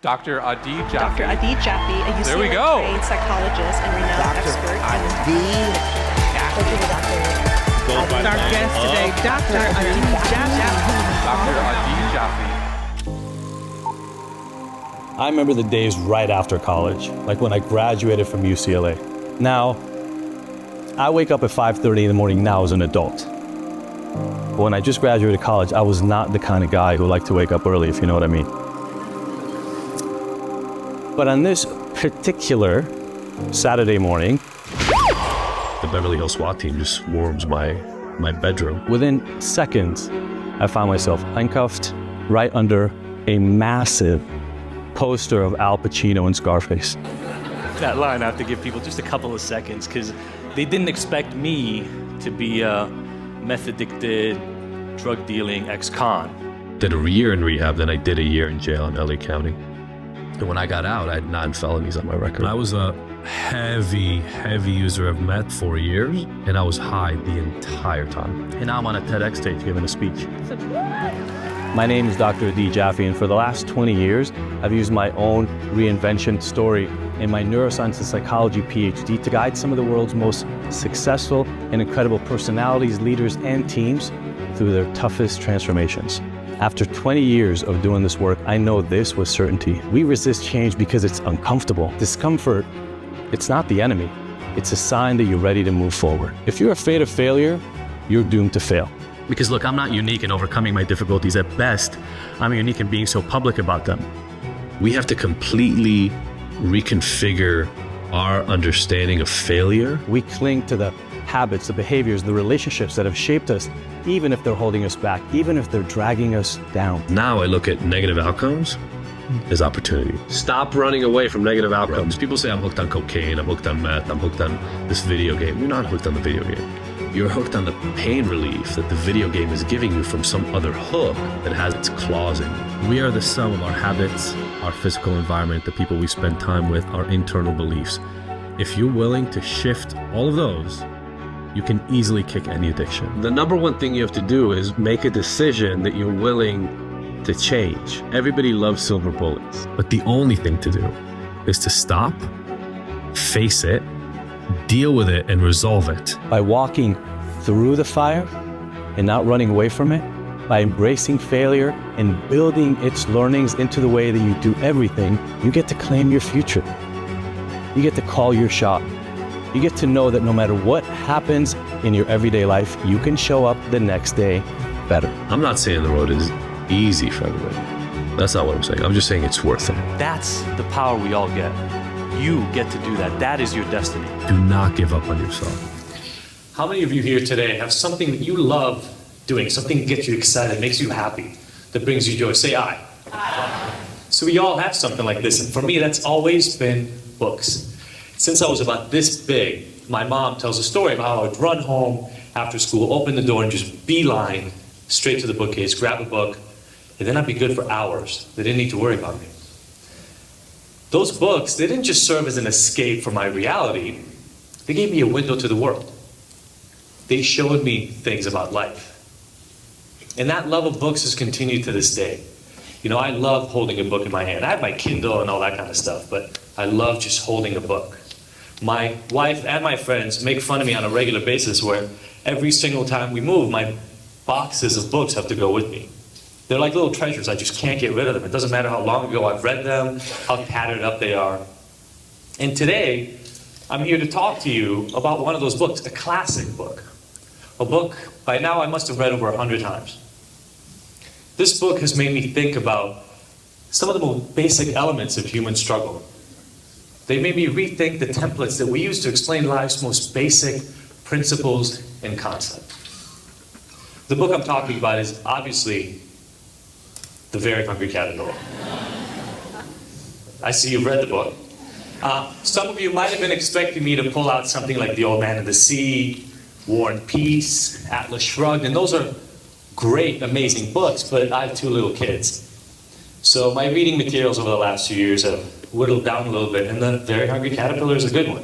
Dr. Adi Jaffe. Dr. Adi Jaffe, a UCLA-trained psychologist and renowned expert. Our guest today, Dr. Adi Jaffe. Dr. Adi Jaffe. I remember the days right after college, like when I graduated from UCLA. Now, I wake up at 5:30 in the morning now as an adult. But when I just graduated college, I was not the kind of guy who liked to wake up early, if you know what I mean. But on this particular Saturday morning, the Beverly Hills SWAT team just swarms my bedroom. Within seconds, I found myself handcuffed right under a massive poster of Al Pacino and Scarface. That line, I have to give people just a couple of seconds because they didn't expect me to be a meth-addicted, drug-dealing ex-con. Did a year in rehab, then I did a year in jail in LA County. And when I got out, I had 9 felonies on my record. I was a heavy user of meth for years, and I was high the entire time. And now I'm on a TEDx stage giving a speech. My name is Dr. Adi Jaffe, and for the last 20 years, I've used my own reinvention story and my neuroscience and psychology Ph.D. to guide some of the world's most successful and incredible personalities, leaders, and teams through their toughest transformations. After 20 years of doing this work, I know this with certainty. We resist change because it's uncomfortable. Discomfort, it's not the enemy. It's a sign that you're ready to move forward. If you're afraid of failure, you're doomed to fail. Because look, I'm not unique in overcoming my difficulties. At best, I'm unique in being so public about them. We have to completely reconfigure our understanding of failure. We cling to the habits, the behaviors, the relationships that have shaped us, even if they're holding us back, even if they're dragging us down. Now I look at negative outcomes as opportunity. Stop running away from negative outcomes. People say I'm hooked on cocaine, I'm hooked on meth, I'm hooked on this video game. You're not hooked on the video game. You're hooked on the pain relief that the video game is giving you from some other hook that has its claws in you. We are the sum of our habits, our physical environment, the people we spend time with, our internal beliefs. If you're willing to shift all of those, you can easily kick any addiction. The number one thing you have to do is make a decision that you're willing to change. Everybody loves silver bullets. But the only thing to do is to stop, face it, deal with it, and resolve it. By walking through the fire and not running away from it, by embracing failure and building its learnings into the way that you do everything, you get to claim your future. You get to call your shot. You get to know that no matter what happens in your everyday life, you can show up the next day better. I'm not saying the road is easy for everybody. That's not what I'm saying. I'm just saying it's worth it. That's the power we all get. You get to do that. That is your destiny. Do not give up on yourself. How many of you here today have something that you love doing, something that gets you excited, makes you happy, that brings you joy? Say aye. Aye. So we all have something like this, and for me, that's always been books. Since I was about this big, my mom tells a story of how I would run home after school, open the door, and just beeline straight to the bookcase, grab a book, and then I'd be good for hours. They didn't need to worry about me. Those books, they didn't just serve as an escape from my reality, they gave me a window to the world. They showed me things about life. And that love of books has continued to this day. You know, I love holding a book in my hand. I have my Kindle and all that kind of stuff, but I love just holding a book. My wife and my friends make fun of me on a regular basis where every single time we move, my boxes of books have to go with me. They're like little treasures. I just can't get rid of them. It doesn't matter how long ago I've read them, how tattered up they are. And today, I'm here to talk to you about one of those books, a classic book. A book, by now I must have read over 100 times. This book has made me think about some of the most basic elements of human struggle. They made me rethink the templates that we use to explain life's most basic principles and concepts. The book I'm talking about is obviously The Very Hungry Caterpillar. I see you've read the book. Some of you might have been expecting me to pull out something like The Old Man and the Sea, War and Peace, Atlas Shrugged, and those are great, amazing books, but I have 2 little kids. So my reading materials over the last few years have whittled down a little bit, and The Very Hungry Caterpillar is a good one.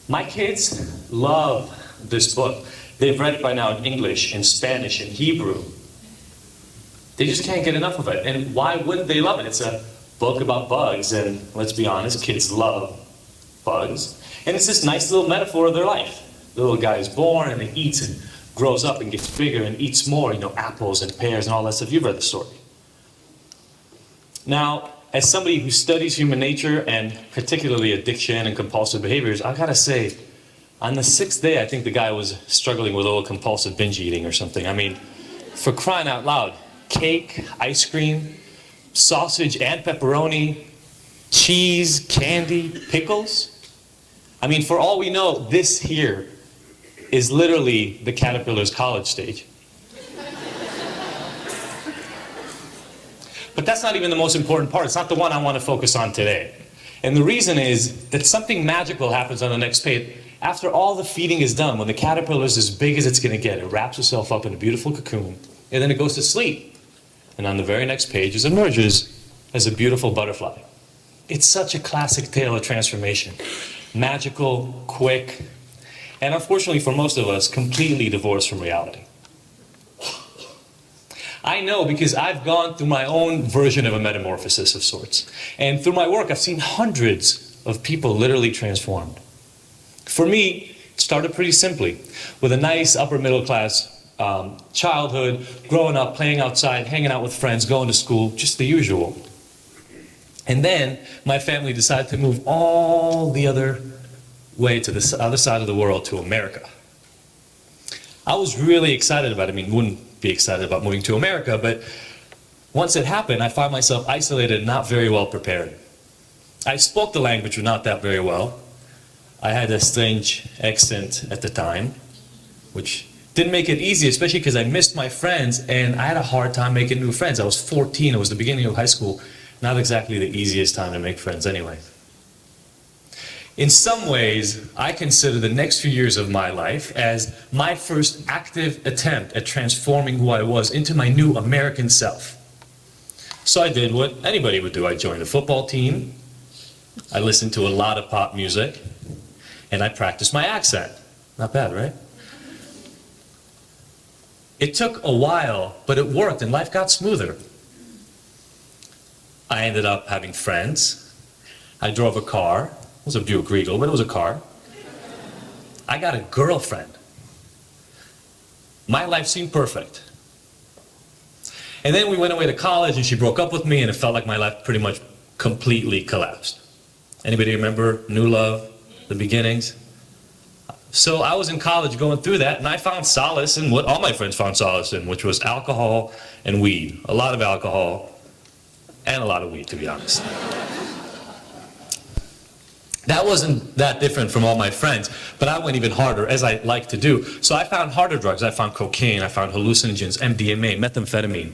My kids love this book. They've read it by now in English, in Spanish, in Hebrew. They just can't get enough of it. And why wouldn't they love it? It's a book about bugs, and let's be honest, kids love bugs. And it's this nice little metaphor of their life. The little guy is born and he eats and grows up and gets bigger and eats more, apples and pears and all that stuff. You've read the story. Now, as somebody who studies human nature and particularly addiction and compulsive behaviors, I gotta say, on the 6th day, I think the guy was struggling with a little compulsive binge eating or something. I mean, for crying out loud, cake, ice cream, sausage and pepperoni, cheese, candy, pickles. I mean, for all we know, this here is literally the caterpillar's college stage. But that's not even the most important part. It's not the one I want to focus on today. And the reason is that something magical happens on the next page. After all the feeding is done, when the caterpillar is as big as it's going to get, it wraps itself up in a beautiful cocoon, and then it goes to sleep. And on the very next page, it emerges as a beautiful butterfly. It's such a classic tale of transformation. Magical, quick, and unfortunately for most of us, completely divorced from reality. I know because I've gone through my own version of a metamorphosis of sorts. And through my work, I've seen hundreds of people literally transformed. For me, it started pretty simply, with a nice upper middle class childhood, growing up, playing outside, hanging out with friends, going to school, just the usual. And then my family decided to move all the other way to the other side of the world, to America. I was really excited about it. I mean, wouldn't be excited about moving to America, but once it happened, I found myself isolated and not very well prepared. I spoke the language, but not that very well. I had a strange accent at the time, which didn't make it easy, especially because I missed my friends, and I had a hard time making new friends. I was 14, it was the beginning of high school. Not exactly the easiest time to make friends anyway. In some ways, I consider the next few years of my life as my first active attempt at transforming who I was into my new American self. So I did what anybody would do. I joined a football team, I listened to a lot of pop music, and I practiced my accent. Not bad, right? It took a while, but it worked and life got smoother. I ended up having friends. I drove a car. It was a Buick Regal, but it was a car. I got a girlfriend. My life seemed perfect. And then we went away to college and she broke up with me and it felt like my life pretty much completely collapsed. Anybody remember New Love, the beginnings? So I was in college going through that and I found solace in what all my friends found solace in, which was alcohol and weed. A lot of alcohol and a lot of weed, to be honest. That wasn't that different from all my friends, but I went even harder, as I like to do. So I found harder drugs. I found cocaine, I found hallucinogens, MDMA, methamphetamine.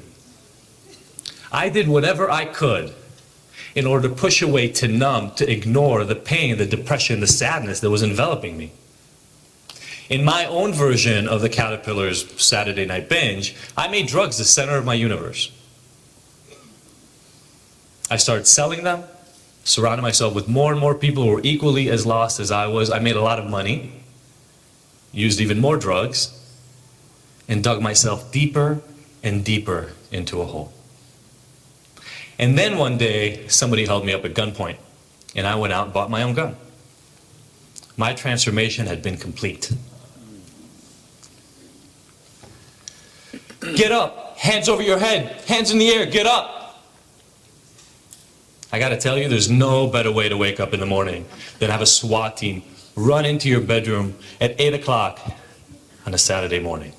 I did whatever I could in order to push away, to numb, to ignore the pain, the depression, the sadness that was enveloping me. In my own version of the Caterpillar's Saturday night binge, I made drugs the center of my universe. I started selling them, surrounded myself with more and more people who were equally as lost as I was. I made a lot of money, used even more drugs, and dug myself deeper and deeper into a hole. And then one day, somebody held me up at gunpoint, and I went out and bought my own gun. My transformation had been complete. Get up, hands over your head, hands in the air, get up. I gotta tell you, there's no better way to wake up in the morning than have a SWAT team run into your bedroom at 8 o'clock on a Saturday morning,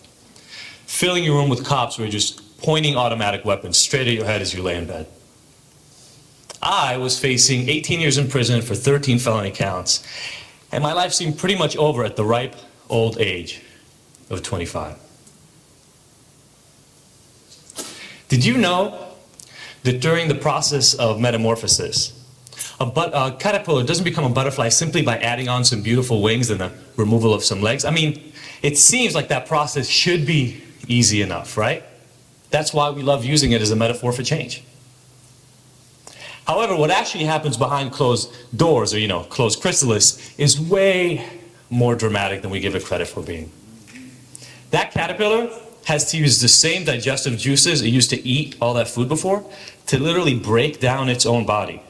filling your room with cops who are just pointing automatic weapons straight at your head as you lay in bed. I was facing 18 years in prison for 13 felony counts, and my life seemed pretty much over at the ripe old age of 25. Did you know that during the process of metamorphosis, a caterpillar doesn't become a butterfly simply by adding on some beautiful wings and the removal of some legs? I mean, it seems like that process should be easy enough, right? That's why we love using it as a metaphor for change. However, what actually happens behind closed doors, or closed chrysalis, is way more dramatic than we give it credit for being. That caterpillar has to use the same digestive juices it used to eat all that food before to literally break down its own body.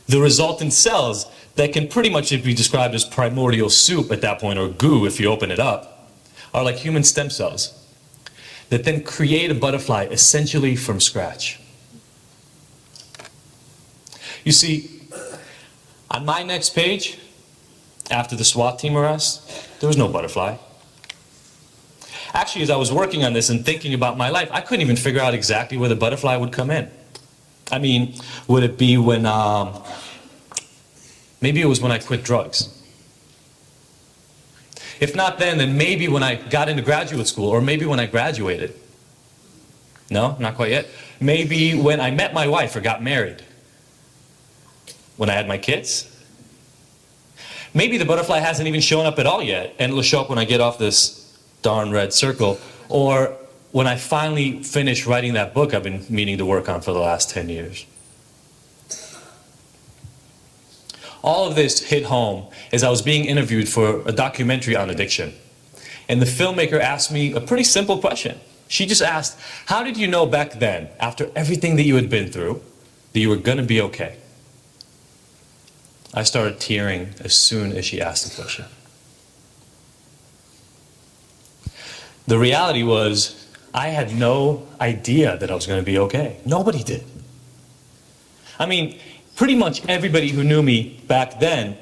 The resultant cells that can pretty much be described as primordial soup at that point, or goo if you open it up, are like human stem cells that then create a butterfly essentially from scratch. You see, on my next page, after the SWAT team arrest, there was no butterfly. Actually, as I was working on this and thinking about my life, I couldn't even figure out exactly where the butterfly would come in. I mean, would it be when, maybe it was when I quit drugs. If not then maybe when I got into graduate school, or maybe when I graduated. No, not quite yet. Maybe when I met my wife or got married. When I had my kids. Maybe the butterfly hasn't even shown up at all yet, and it'll show up when I get off this darn red circle, or when I finally finish writing that book I've been meaning to work on for the last 10 years. All of this hit home as I was being interviewed for a documentary on addiction. And the filmmaker asked me a pretty simple question. She just asked, how did you know back then, after everything that you had been through, that you were going to be okay? I started tearing as soon as she asked the question. The reality was, I had no idea that I was going to be okay. Nobody did. I mean, pretty much everybody who knew me back then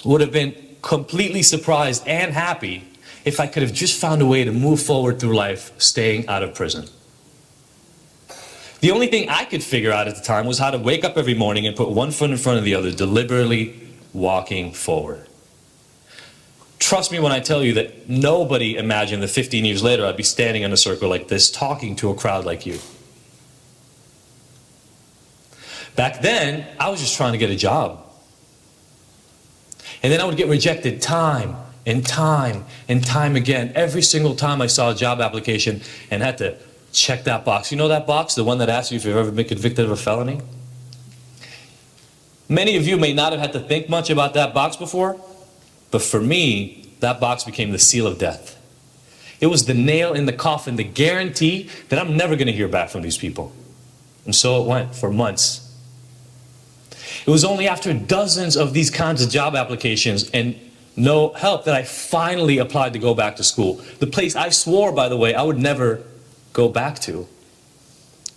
would have been completely surprised and happy if I could have just found a way to move forward through life staying out of prison. The only thing I could figure out at the time was how to wake up every morning and put one foot in front of the other, deliberately walking forward. Trust me when I tell you that nobody imagined that 15 years later I'd be standing in a circle like this talking to a crowd like you. Back then, I was just trying to get a job. And then I would get rejected time and time and time again. Every single time I saw a job application and had to check that box. You know that box? The one that asks you if you've ever been convicted of a felony? Many of you may not have had to think much about that box before, but for me, that box became the seal of death. It was the nail in the coffin, the guarantee that I'm never going to hear back from these people. And so it went for months. It was only after dozens of these kinds of job applications and no help that I finally applied to go back to school. The place I swore, by the way, I would never go back to.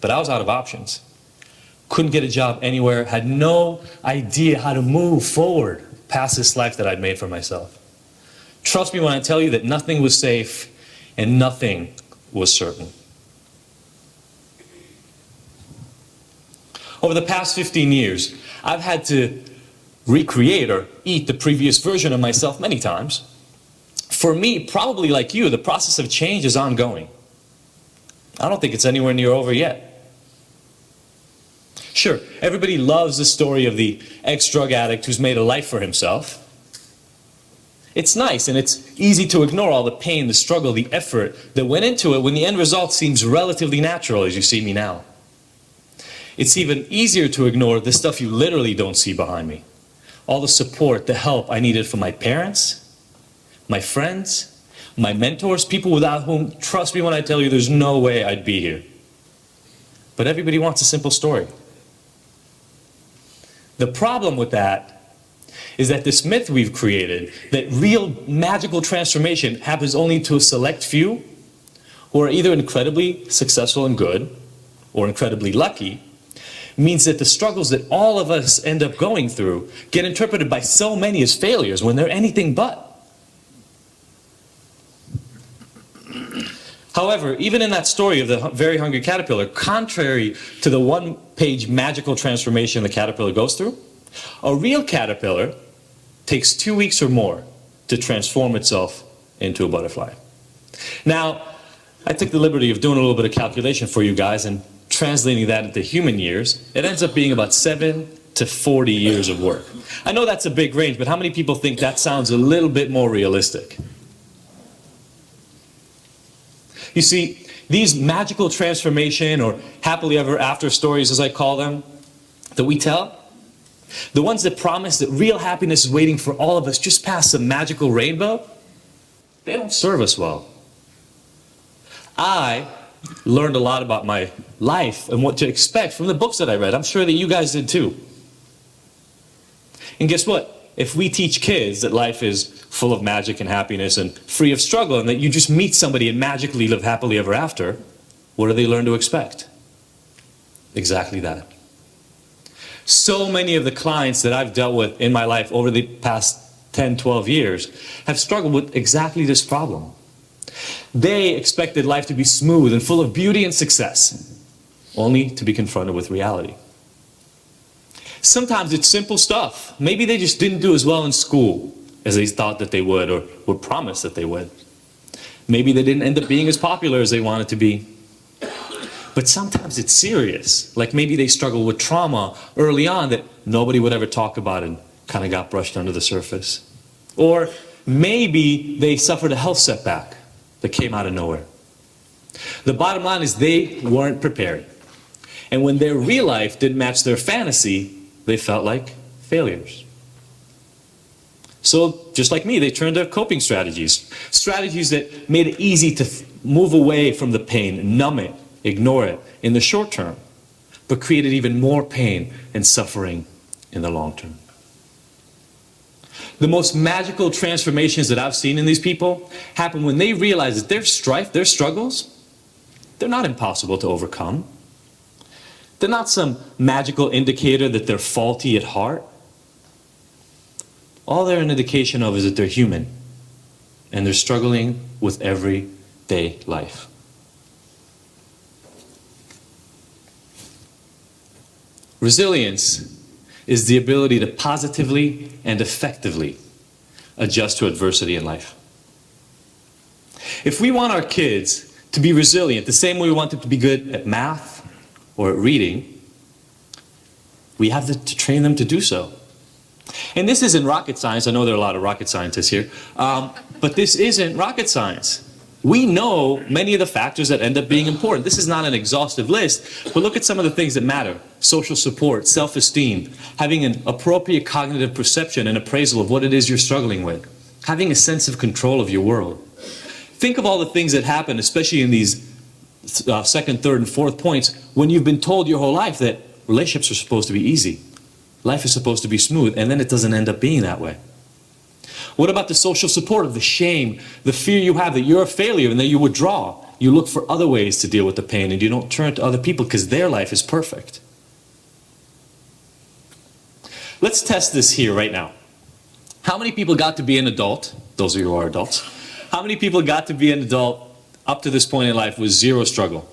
But I was out of options. Couldn't get a job anywhere, had no idea how to move forward past this life that I'd made for myself. Trust me when I tell you that nothing was safe and nothing was certain. Over the past 15 years, I've had to recreate or eat the previous version of myself many times. For me, probably like you, the process of change is ongoing. I don't think it's anywhere near over yet. Sure, everybody loves the story of the ex-drug addict who's made a life for himself. It's nice and it's easy to ignore all the pain, the struggle, the effort that went into it when the end result seems relatively natural as you see me now. It's even easier to ignore the stuff you literally don't see behind me. All the support, the help I needed from my parents, my friends, my mentors, people without whom, trust me when I tell you, there's no way I'd be here. But everybody wants a simple story. The problem with that is that this myth we've created, that real magical transformation happens only to a select few who are either incredibly successful and good or incredibly lucky, means that the struggles that all of us end up going through get interpreted by so many as failures when they're anything but. However, even in that story of the very hungry caterpillar, contrary to the one-page magical transformation the caterpillar goes through, a real caterpillar takes 2 weeks or more to transform itself into a butterfly. Now, I took the liberty of doing a little bit of calculation for you guys and translating that into human years. It ends up being about 7 to 40 years of work. I know that's a big range, but how many people think that sounds a little bit more realistic? You see, these magical transformation or happily ever after stories, as I call them, that we tell, the ones that promise that real happiness is waiting for all of us just past some magical rainbow, they don't serve us well. I learned a lot about my life and what to expect from the books that I read. I'm sure that you guys did too. And guess what? If we teach kids that life is full of magic and happiness and free of struggle, and that you just meet somebody and magically live happily ever after, what do they learn to expect? Exactly that. So many of the clients that I've dealt with in my life over the past 10, 12 years have struggled with exactly this problem. They expected life to be smooth and full of beauty and success, only to be confronted with reality. Sometimes it's simple stuff. Maybe they just didn't do as well in school as they thought that they would or were promised that they would. Maybe they didn't end up being as popular as they wanted to be. But sometimes it's serious. Like maybe they struggle with trauma early on that nobody would ever talk about and kind of got brushed under the surface. Or maybe they suffered a health setback that came out of nowhere. The bottom line is they weren't prepared. And when their real life didn't match their fantasy, they felt like failures. So, just like me, they turned to coping strategies. Strategies that made it easy to move away from the pain, numb it, ignore it in the short term, but created even more pain and suffering in the long term. The most magical transformations that I've seen in these people happen when they realize that their strife, their struggles, they're not impossible to overcome. They're not some magical indicator that they're faulty at heart. All they're an indication of is that they're human and they're struggling with everyday life. Resilience is the ability to positively and effectively adjust to adversity in life. If we want our kids to be resilient the same way we want them to be good at math or at reading, we have to train them to do so. And this isn't rocket science. I know there are a lot of rocket scientists here, but this isn't rocket science. We know many of the factors that end up being important. This is not an exhaustive list, but look at some of the things that matter. Social support, self-esteem, having an appropriate cognitive perception and appraisal of what it is you're struggling with, having a sense of control of your world. Think of all the things that happen, especially in these second, third, and fourth points, when you've been told your whole life that relationships are supposed to be easy. Life is supposed to be smooth, and then it doesn't end up being that way. What about the social support of the shame, the fear you have that you're a failure and that you withdraw? You look for other ways to deal with the pain and you don't turn to other people because their life is perfect. Let's test this here right now. How many people got to be an adult? Those of you who are adults. How many people got to be an adult up to this point in life with zero struggle?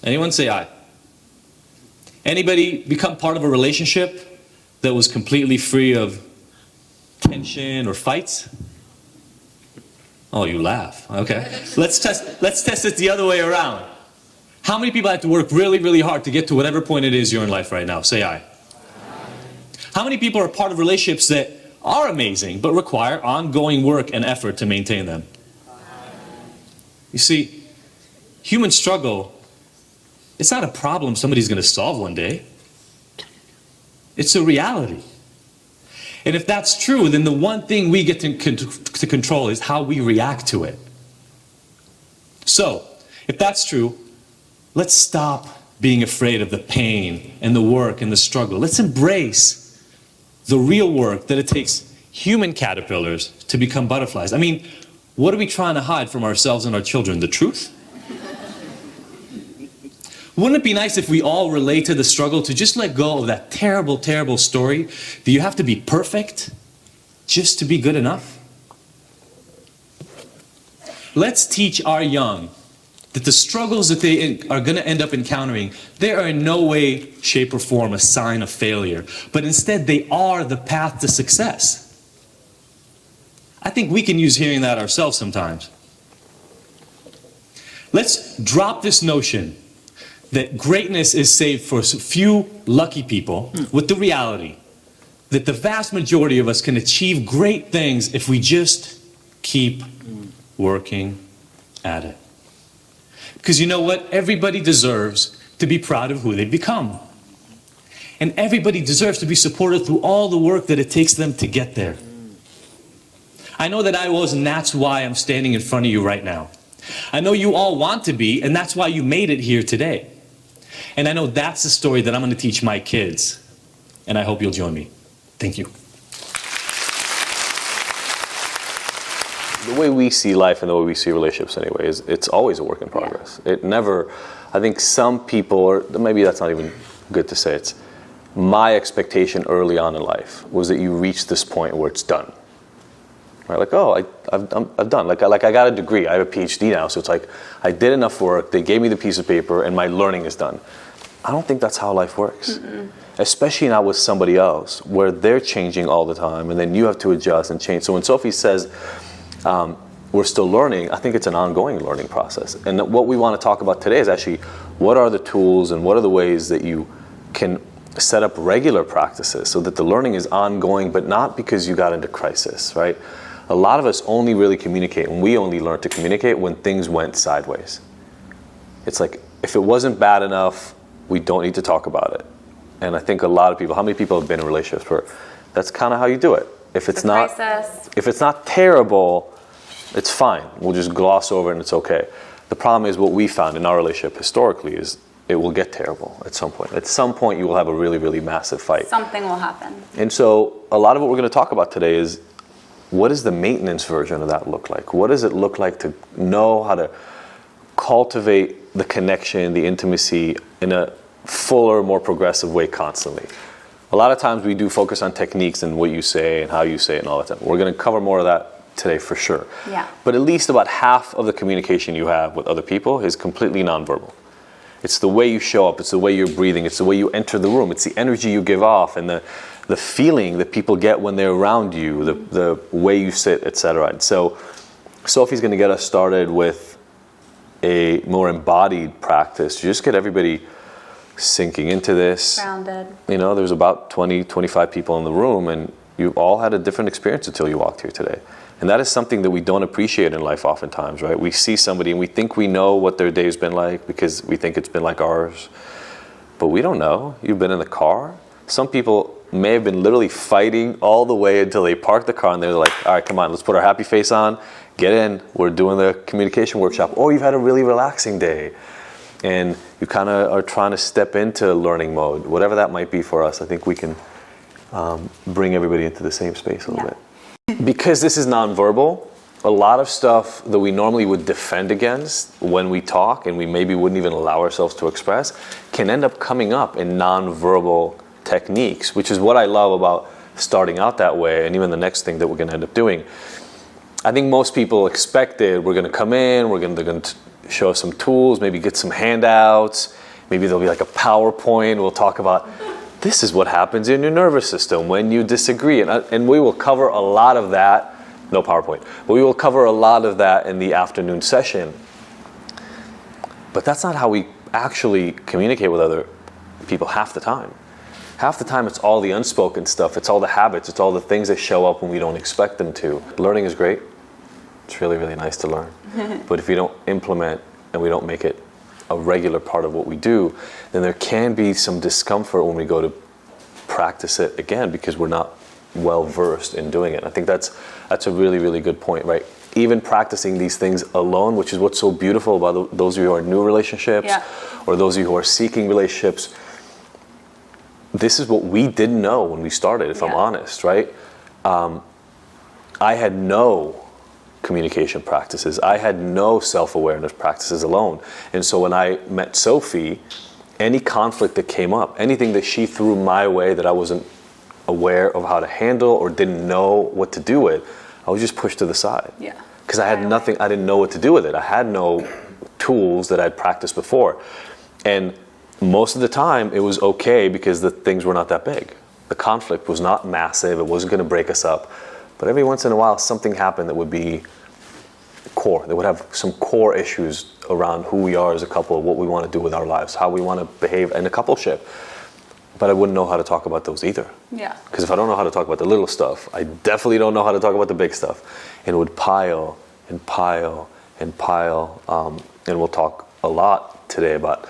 Anyone say aye? Anybody become part of a relationship that was completely free of tension or fights? Oh, you laugh. Okay. Let's test it the other way around. How many people have to work really, really hard to get to whatever point it is you're in life right now? Say aye. How many people are part of relationships that are amazing but require ongoing work and effort to maintain them? You see, human struggle, it's not a problem somebody's going to solve one day. It's a reality. And if that's true, then the one thing we get to control is how we react to it. So, if that's true, let's stop being afraid of the pain and the work and the struggle. Let's embrace the real work that it takes human caterpillars to become butterflies. I mean, what are we trying to hide from ourselves and our children? The truth? Wouldn't it be nice if we all relate to the struggle to just let go of that terrible, terrible story that you have to be perfect just to be good enough? Let's teach our young that the struggles that they are going to end up encountering, they are in no way, shape, or form a sign of failure, but instead they are the path to success. I think we can use hearing that ourselves sometimes. Let's drop this notion that greatness is saved for a few lucky people with the reality that the vast majority of us can achieve great things if we just keep working at it. Because you know what? Everybody deserves to be proud of who they've become. And everybody deserves to be supported through all the work that it takes them to get there. I know that I was, and that's why I'm standing in front of you right now. I know you all want to be, and that's why you made it here today. And I know that's the story that I'm going to teach my kids. And I hope you'll join me. Thank you. The way we see life and the way we see relationships anyway is it's always a work in progress. It never, I think some people, or maybe that's not even good to say, it's my expectation early on in life was that you reach this point where it's done. Right? Like, oh, I've done. Like I got a degree. I have a Ph.D. now, so it's like I did enough work. They gave me the piece of paper, and my learning is done. I don't think that's how life works. Especially not with somebody else, where they're changing all the time, and then you have to adjust and change. So when Sophie says we're still learning, I think it's an ongoing learning process. And what we want to talk about today is actually what are the tools and what are the ways that you can set up regular practices so that the learning is ongoing, but not because you got into crisis, right? A lot of us only really communicate, and we only learn to communicate when things went sideways. It's like, if it wasn't bad enough, we don't need to talk about it. And I think a lot of people, how many people have been in relationships where that's kind of how you do it? If it's not terrible, it's fine. We'll just gloss over it and it's okay. The problem is what we found in our relationship historically is it will get terrible at some point. At some point you will have a really, really massive fight. Something will happen. And so a lot of what we're going to talk about today is what does the maintenance version of that look like? What does it look like to know how to cultivate the connection, the intimacy in a fuller, more progressive way constantly? A lot of times we do focus on techniques and what you say and how you say it and all that stuff. We're going to cover more of that today for sure. Yeah. But at least about half of the communication you have with other people is completely nonverbal. It's the way you show up, it's the way you're breathing, it's the way you enter the room, it's the energy you give off and the feeling that people get when they're around you, the way you sit, etc. And so Sophie's going to get us started with a more embodied practice to just get everybody sinking into this. Grounded. You know, there's about 20, 25 people in the room, and you've all had a different experience until you walked here today. And that is something that we don't appreciate in life oftentimes, right? We see somebody and we think we know what their day's been like because we think it's been like ours. But we don't know. You've been in the car. Some people may have been literally fighting all the way until they parked the car and they're like, all right, come on, let's put our happy face on, get in, we're doing the communication workshop. Or you've had a really relaxing day and you kind of are trying to step into learning mode. Whatever that might be for us, I think we can bring everybody into the same space a little bit. Because this is nonverbal, a lot of stuff that we normally would defend against when we talk and we maybe wouldn't even allow ourselves to express can end up coming up in nonverbal techniques, which is what I love about starting out that way and even the next thing that we're going to end up doing. I think most people expected we're going to come in, they're going to show us some tools, maybe get some handouts, maybe there'll be like a PowerPoint, we'll talk about this is what happens in your nervous system when you disagree. And we will cover a lot of that, no PowerPoint, but we will cover a lot of that in the afternoon session. But that's not how we actually communicate with other people half the time. Half the time it's all the unspoken stuff, it's all the habits, it's all the things that show up when we don't expect them to. Learning is great. It's really, really nice to learn. But if we don't implement and we don't make it a regular part of what we do, then there can be some discomfort when we go to practice it again because we're not well versed in doing it. I think that's a really, really good point, right? Even practicing these things alone, which is what's so beautiful about those of you who are in new relationships or those of you who are seeking relationships. This is what we didn't know when we started, if I'm honest, right? I had no communication practices. I had no self-awareness practices alone. And so when I met Sophie, any conflict that came up, anything that she threw my way that I wasn't aware of how to handle or didn't know what to do with, I was just pushed to the side. Yeah. Because I had nothing, I didn't know what to do with it. I had no tools that I'd practiced before. And most of the time it was okay because the things were not that big. The conflict was not massive, it wasn't going to break us up. But every once in a while something happened that would be core, that would have some core issues around who we are as a couple, what we want to do with our lives, how we want to behave in a coupleship. But I wouldn't know how to talk about those either. Yeah. Because if I don't know how to talk about the little stuff, I definitely don't know how to talk about the big stuff. And it would pile and pile and pile. And we'll talk a lot today about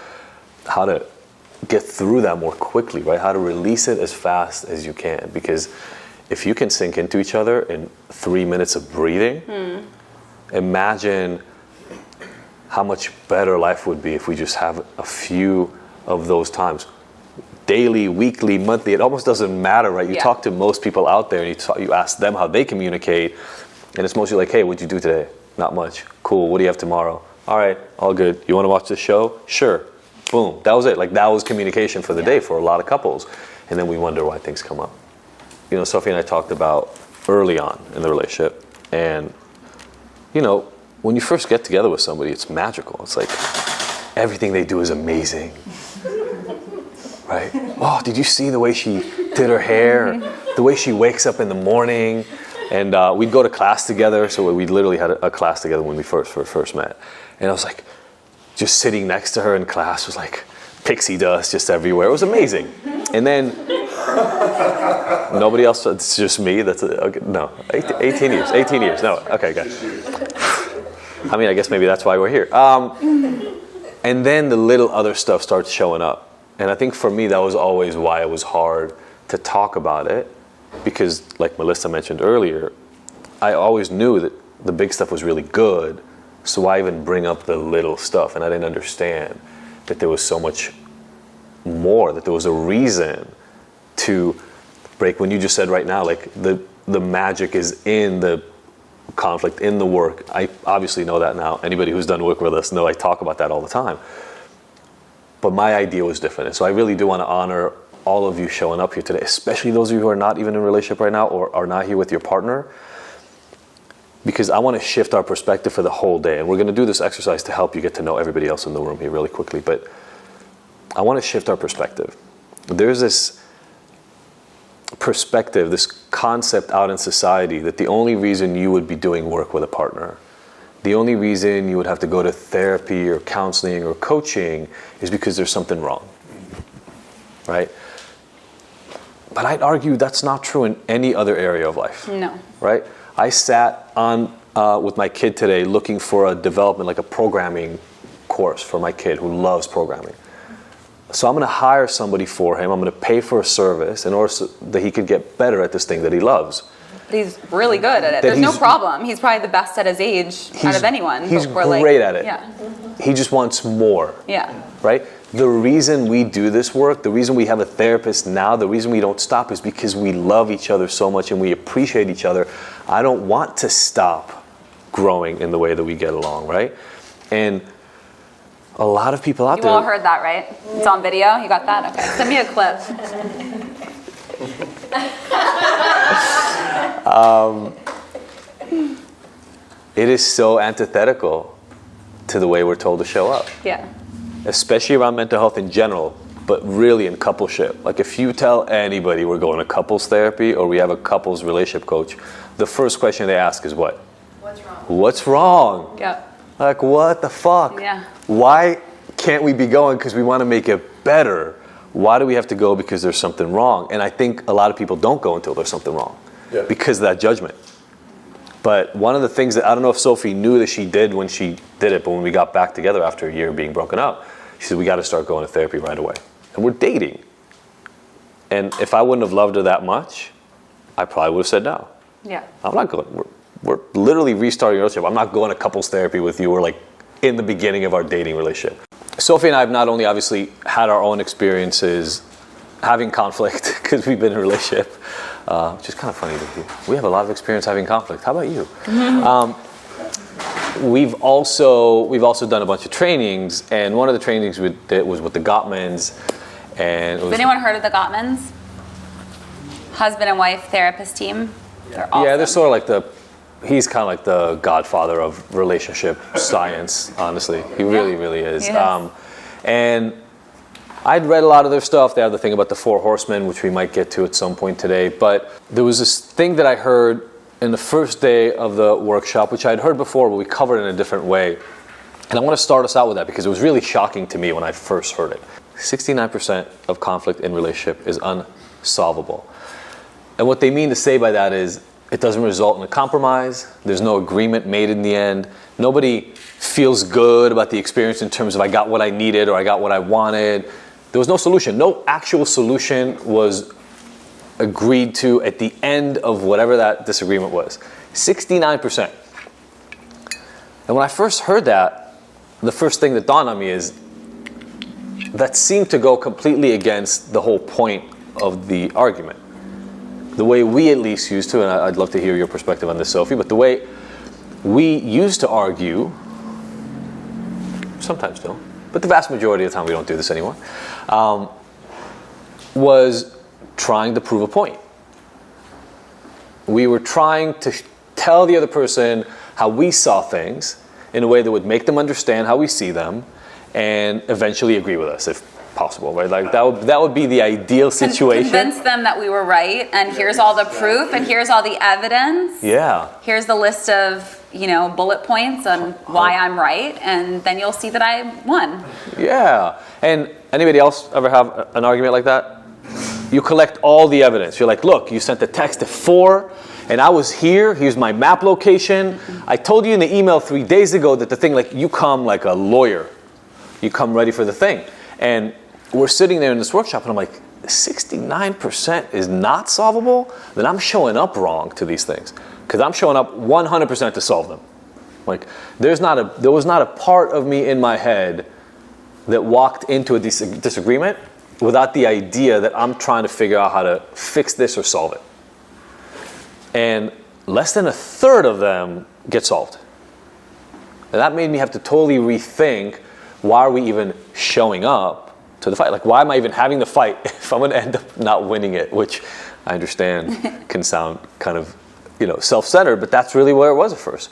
how to get through that more quickly, right? How to release it as fast as you can. Because if you can sink into each other in 3 minutes of breathing, imagine how much better life would be if we just have a few of those times. Daily, weekly, monthly, it almost doesn't matter, right? You talk to most people out there and you ask them how they communicate, and it's mostly like, hey, what'd you do today? Not much. Cool, what do you have tomorrow? All right, all good. You want to watch the show? Sure. Boom, that was it. Like, that was communication for the day for a lot of couples. And then we wonder why things come up. You know, Sophie and I talked about early on in the relationship, and, you know, when you first get together with somebody, it's magical. It's like, everything they do is amazing. Right? Oh, did you see the way she did her hair? The way she wakes up in the morning? And we'd go to class together. So we literally had a class together when we first met. And I was like, just sitting next to her in class was like pixie dust just everywhere. It was amazing. And then nobody else, it's just me. That's okay, no, 18 years. 18 years. No, okay, good. I mean, I guess maybe that's why we're here. And then the little other stuff starts showing up. And I think for me, that was always why it was hard to talk about it. Because like Melissa mentioned earlier, I always knew that the big stuff was really good. So why even bring up the little stuff? And I didn't understand that there was so much more, that there was a reason to break. When you just said right now, like the magic is in the conflict, in the work. I obviously know that now. Anybody who's done work with us know I talk about that all the time. But my idea was different. And so I really do want to honor all of you showing up here today, especially those of you who are not even in a relationship right now or are not here with your partner, because I want to shift our perspective for the whole day. And we're going to do this exercise to help you get to know everybody else in the room here really quickly. But I want to shift our perspective. There's this perspective, this concept out in society that the only reason you would be doing work with a partner, the only reason you would have to go to therapy or counseling or coaching is because there's something wrong, right? But I'd argue that's not true in any other area of life. No. Right? I sat on with my kid today looking for a development, like a programming course for my kid who loves programming. So I'm going to hire somebody for him. I'm going to pay for a service in order so that he could get better at this thing that he loves. But he's really good at it. There's no problem. He's probably the best at his age out of anyone. He's but great at it. Yeah. He just wants more. Yeah. Right? The reason we do this work, the reason we have a therapist now, the reason we don't stop is because we love each other so much and we appreciate each other. I don't want to stop growing in the way that we get along, right? And a lot of people out there... You all heard that, right? It's on video? You got that? Okay. Send me a clip. It is so antithetical to the way we're told to show up. Yeah. Especially around mental health in general, but really in coupleship. Like if you tell anybody we're going to couples therapy or we have a couples relationship coach, the first question they ask is what? What's wrong? What's wrong? Yep. Like what the fuck? Yeah. Why can't we be going because we want to make it better? Why do we have to go because there's something wrong? And I think a lot of people don't go until there's something wrong because of that judgment. But one of the things that, I don't know if Sophie knew that she did when she did it, but when we got back together after a year of being broken up, she said, we got to start going to therapy right away. And we're dating. And if I wouldn't have loved her that much, I probably would have said no. Yeah. I'm not going. We're literally restarting a relationship. I'm not going to couples therapy with you. We're like in the beginning of our dating relationship. Sophie and I have not only obviously had our own experiences having conflict because we've been in a relationship, which is kind of funny to hear. We have a lot of experience having conflict. How about you? We've also done a bunch of trainings, and one of the trainings we did was with the Gottmans. And Has anyone heard of the Gottmans? Husband and wife therapist team. They're awesome. Yeah, they're sort of like he's kind of like the godfather of relationship science, honestly. He really, really is. And I'd read a lot of their stuff. They have the thing about the 4 horsemen, which we might get to at some point today. But there was this thing that I heard in the first day of the workshop, which I'd heard before, but we covered it in a different way. And I want to start us out with that because it was really shocking to me when I first heard it. 69% of conflict in relationship is unsolvable. And what they mean to say by that is it doesn't result in a compromise. There's no agreement made in the end. Nobody feels good about the experience in terms of I got what I needed or I got what I wanted. There was no solution. No actual solution was agreed to at the end of whatever that disagreement was. 69%. And when I first heard that, the first thing that dawned on me is that seemed to go completely against the whole point of the argument. The way we at least used to, and I'd love to hear your perspective on this, Sophie, but the way we used to argue, sometimes still, but the vast majority of the time we don't do this anymore, was trying to prove a point. We were trying to tell the other person how we saw things in a way that would make them understand how we see them and eventually agree with us if possible, right? Like that would be the ideal situation. Convince them that we were right, and here's all the proof, and here's all the evidence. Yeah. Here's the list of, bullet points on why I'm right, and then you'll see that I won. Yeah. And anybody else ever have an argument like that? You collect all the evidence. You're like, look, you sent the text at 4, and I was here. Here's my map location. I told you in the email 3 days ago that the thing, like, you come like a lawyer. You come ready for the thing. And we're sitting there in this workshop, and I'm like, 69% is not solvable? Then I'm showing up wrong to these things. Because I'm showing up 100% to solve them. Like, there was not a part of me in my head that walked into a disagreement without the idea that I'm trying to figure out how to fix this or solve it. And less than a third of them get solved. And that made me have to totally rethink, why are we even showing up to the fight? Like, why am I even having the fight if I'm going to end up not winning it? Which I understand can sound kind of, self-centered, but that's really where it was at first.